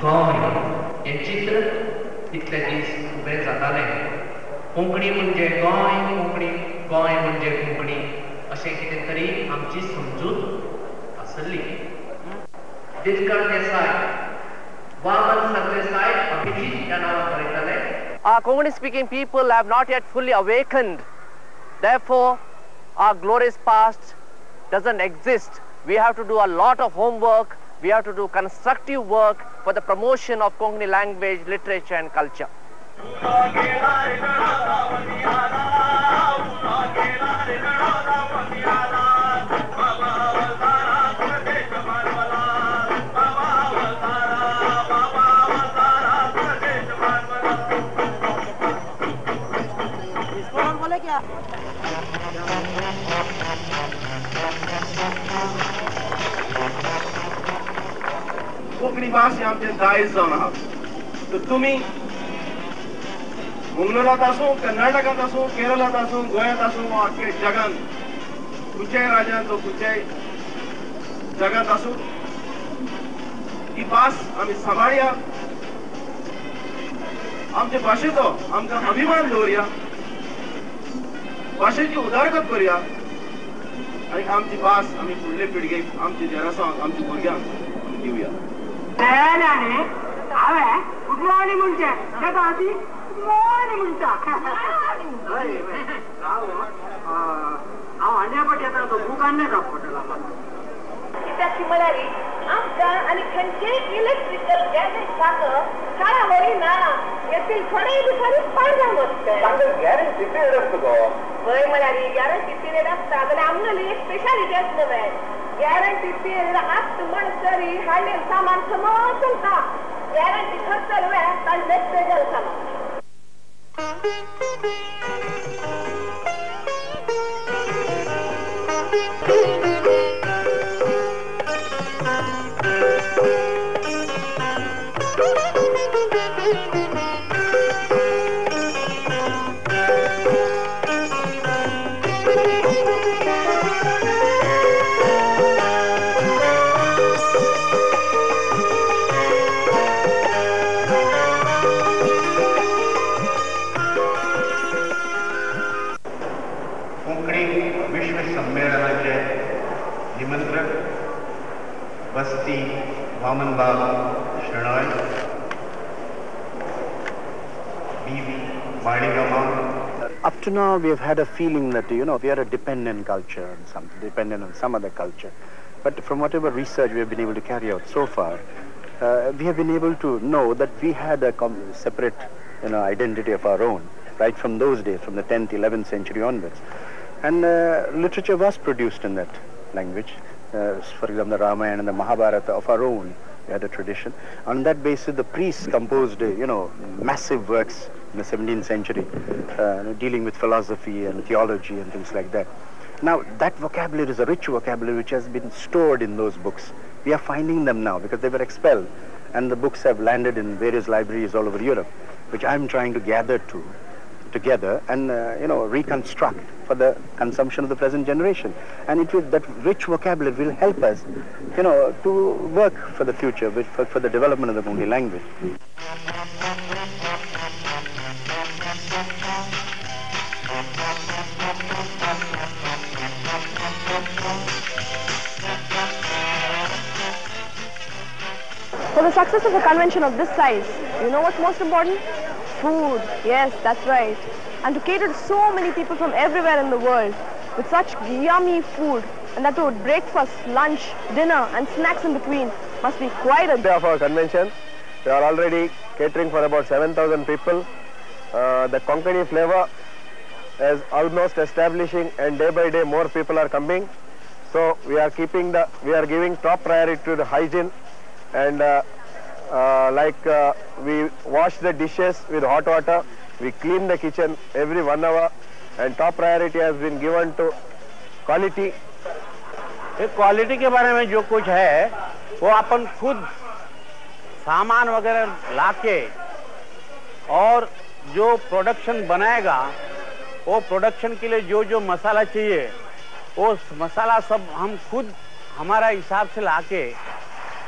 गोंय हें चित्र तितले दीस उबें जातालें. कोंकणी म्हणजे गोंय, कोंकणी गोंय म्हणजे कोंकणी अशें कितें तरी आमची समजूत आसली. दिनकर देसाय, वामन सरदेसाय अभिजीत ह्या नांवान बरयताले. Our Konkani speaking people have not yet fully awakened. Therefore, our glorious past doesn't exist. We have to do a lot of homework. We have to do constructive work for the promotion of Konkani language, literature and culture. Konkani भास आमचे दायज जावन आहा. तर तुमी मंगलोरात आसूं, कर्नाटकांत आसूं, केरळांत आसूं, गोंयांत आसूं, वा अख्खे जगांत खंयच्याय राज्यांत वा खंयच्याय जगांत आसूं, ही भास आमी सांबाळया. आमच्या भाशेचो आमकां अभिमान दवरया, भाशेची उदारगत करया आनी आमची भास आमी फुडले पिळगेक, आमच्या जेरासांक, आमच्या भुरग्यांक दिवया. हांवें गुड मॉर्निंग म्हणचे तेका ती गुड मॉर्निंग म्हणटा. हांव हांड्या पट येता तो बूक हाडण्याक पडटलो म्हाका. कित्याक म्हळ्यार आमकां आनी खंयचेय इलेक्ट्रिकल गॅजेट शाळा बरी ना. येथील थोडेय दिसांनी पाड जावन वचता. गॅरंटी पिरियड आसता गो. हय म्हळ्यार गॅरंटी पिरियड आसता जाल्यार आमगेली एक स्पेशालिटी आसता न्हय. गॅरंटी पिरियड आसता म्हणसरी हाडलें सामान समज चलता. गॅरंटी खर्च वे तांचे स्पेशल सामान. बस्ती वामनबाग शणोय बीवी वाणीगमा. Up to now, we have had a feeling that, you know, we are a dependent culture, dependent on some other culture. But from whatever research we have been able to carry out so far, we have been able to know that we had a separate, identity of our own, right from those days, from the 10th, 11th century onwards. And literature was produced in that language. For example, the Ramayana and the Mahabharata of our own, we had a tradition. On that basis, the priests composed, massive works in the 17th century, dealing with philosophy and theology and things like that. Now, that vocabulary is a rich vocabulary which has been stored in those books. We are finding them now because they were expelled, and the books have landed in various libraries all over Europe, which I'm trying to gather together and, reconstruct for the consumption of the present generation. And that rich vocabulary will help us, to work for the future, for the development of the Konkani language. For the success of a convention of this size, you know what's most important? Food. Yes, that's right. And to cater to so many people from everywhere in the world with such yummy food, and that too breakfast, lunch, dinner and snacks in between, must be quite a day of our convention. We are already catering for about 7,000 people. The Konkani flavor is almost establishing, and day by day more people are coming. So we are giving top priority to the hygiene, and we wash the dishes with hot water. We clean the kitchen every 1 hour, and top priority has been given to quality. Quality के बारे में जो कुछ है वो अपन खुद सामान वगैरह लाके और जो प्रोडक्शन बनाएगा वो प्रोडक्शन के लिए जो जो मसाला चाहिए वो मसाला सब हम खुद हमारा हिसाब से लाके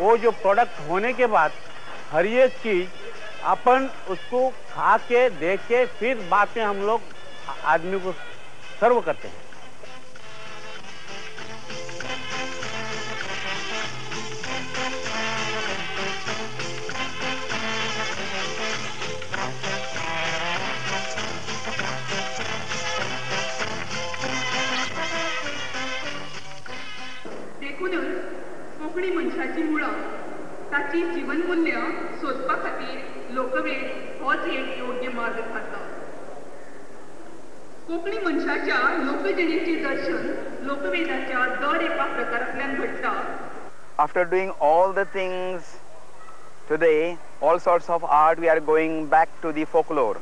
वो जो प्रोडक्ट होने के बाद हर एक चीज अपन उसको खा के देख के फिर बाद में हम लोग आदमी को सर्व करते हैं। देखूनच कोंकणी मनशाची मुळां ताची जीवनमूल्य सोदपा खातीर लोकवेद होच एक योग्य मार्ग थारता। कोंकणी मनशाच्या लोकजिणेचे दर्शन लोकवेदाच्या दर एका प्रकारांतल्यान घडटा। After doing all the things today, all sorts of art, we are going back to the folklore.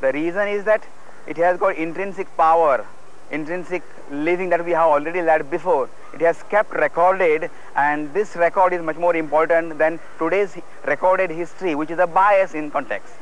The reason is that it has got intrinsic power, intrinsic living that we have already led before. It has kept recorded, and this record is much more important than today's recorded history, which is a bias in context.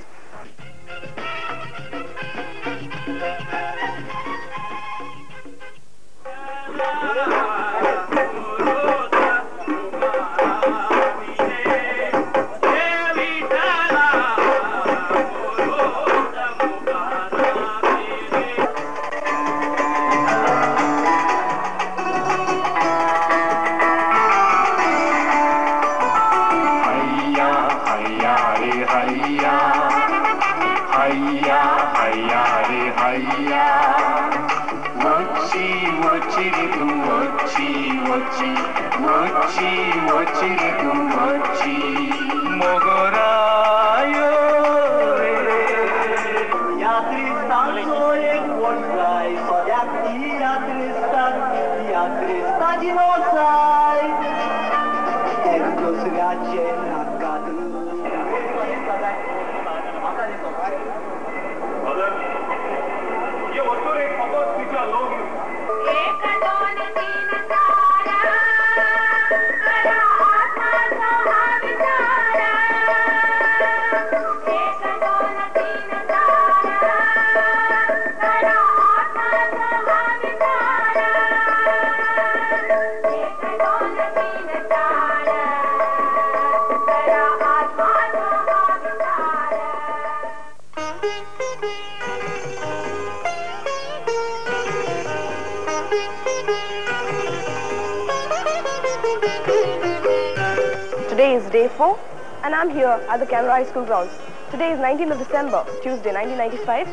Today is day 4 and I'm here at the Canberra High School grounds. Today is 19th of December, Tuesday 1995,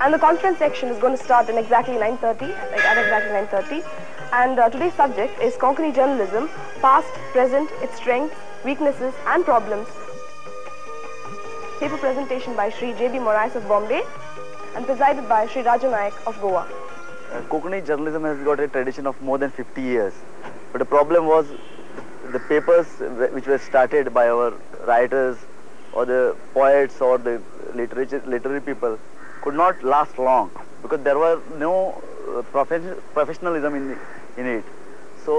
and the conference section is going to start at exactly 9:30. And today's subject is Konkani journalism, past, present, its strengths, weaknesses and problems. Paper presentation by Sri J.B. Morais of Bombay and presided by Sri Raja Nayak of Goa. Konkani journalism has got a tradition of more than 50 years, but the problem was the papers which were started by our writers or the poets or the literary people could not last long because there was no professionalism in it. So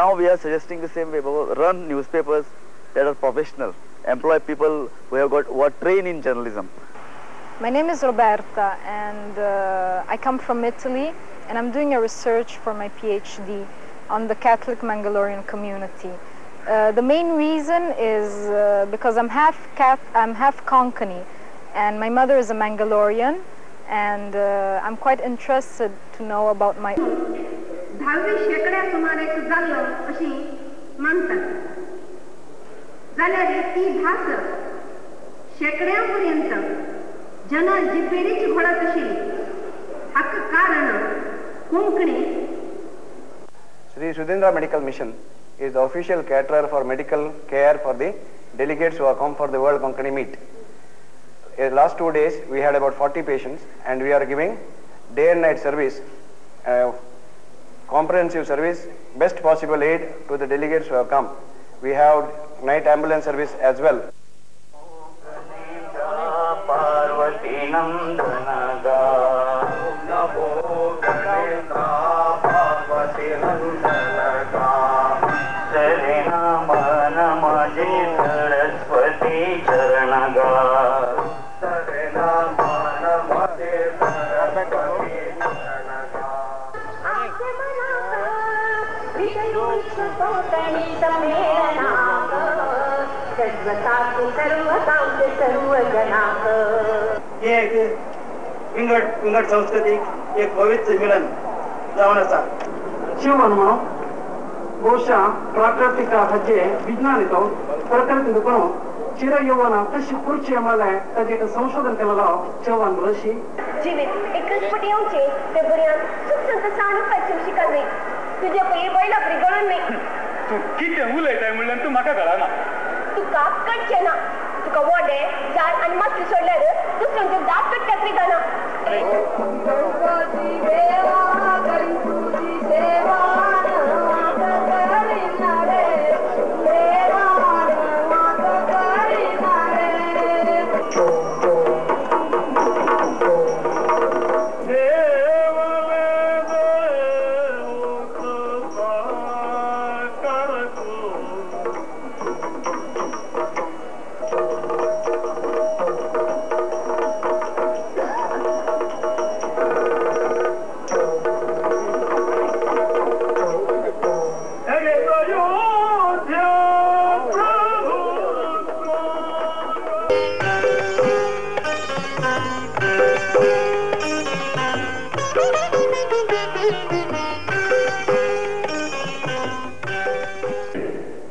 now we are suggesting the same way: run newspapers that are professional, employ people who are trained in journalism. My name is Roberta, and I come from Italy, and I'm doing a research for my PhD on the Catholic Mangalorean community. The main reason is because I'm half Konkani, and my mother is a Mangalorean, and I'm quite interested to know about my. 10वी शेकड्या सुमारेक जाल्लो अशी मानतात. जाल्यार ती भास शेकड्यांपर्यंत जन जिपेरीची घोडत आशिल्ली. हाका कारण Konkani. Sri Sudhindra Medical Mission is the official caterer for medical care for the delegates who have come for the World Konkani Meet. In the last 2 days, we had about 40 patients, and we are giving day and night service, comprehensive service, best possible aid to the delegates who have come. We have night ambulance service as well. शाश्वताचे सर्व कामचे सर्व जनाक. हे विंगड संस्कृतीक एक पवित्र मिलन जावन आसा. ಶಿವವನ್ನು ಬಹುಶಃ ಪ್ರಾಕೃತಿಕ ಹೆಜ್ಜೆ ವಿಜ್ಞಾನಿತ ಪ್ರಕೃತಿಕೊಂಡು चिर यौवना तशी खुर्ची आम्हाला ताचे संशोधन केलेलो चव्हाण रशी जिवीत एकच पटी येवचे ते बऱ्यान सुख संतोषान पावचें शिकले. तुजे पयली बैला बरी गळून न्ही. तूं कितें उलयताय म्हणल्यार तूं म्हाका कळना. तुका कळचें ना. तुका वोडे जाय आनी मातशें सोडल्यार दुसऱ्यांचे दात कट्ट्याक तरी जाना.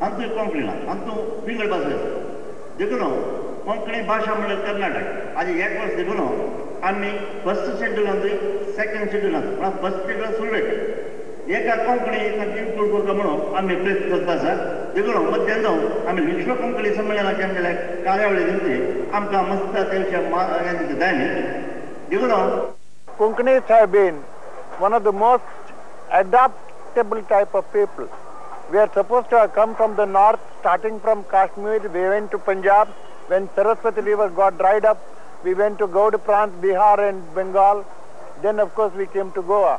ಅಂತೂ ಕೊಂಕಣಿನ ಅಂತೂ ವಿಂಗಡ ಭಾಷೆ देखून कोंकणी भाषा म्हणल्यार कर्नाटक आनी एक वर्स देखून आमी फर्स्ट शेड्युलांत सेकंड शेड्युलांत म्हळ्यार फर्स्ट शेड्युलांत सोडले एका कोंकणी इन्क्लूड करता म्हणून आमी प्रयत्न करता आसा. देखून मध्यान जावन आमी विश्व कोंकणी संमेलनाचे आमचे कार्यावळी दिवची आमकां मस्त ते विशय जाय न्ही. देखून Konkanis have been one of the most adaptable type of people. We are supposed to have come from the north, starting from Kashmir. We went to Punjab. When Saraswati River got dried up, we went to Gaud Prant, Bihar and Bengal. Then, of course, we came to Goa.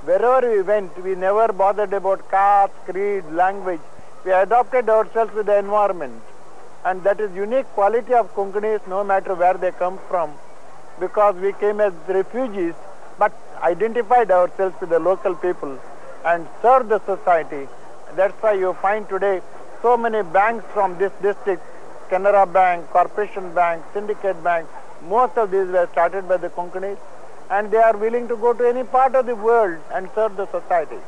Wherever we went, we never bothered about caste, creed, language. We adopted ourselves with the environment. And that is unique quality of Konkanis, no matter where they come from, because we came as refugees, but identified ourselves with the local people and served the society. That's why you find today so many banks from this district, Canara Bank, Corporation Bank, Syndicate Bank, most of these were started by the Konkanis, and they are willing to go to any part of the world and serve the society.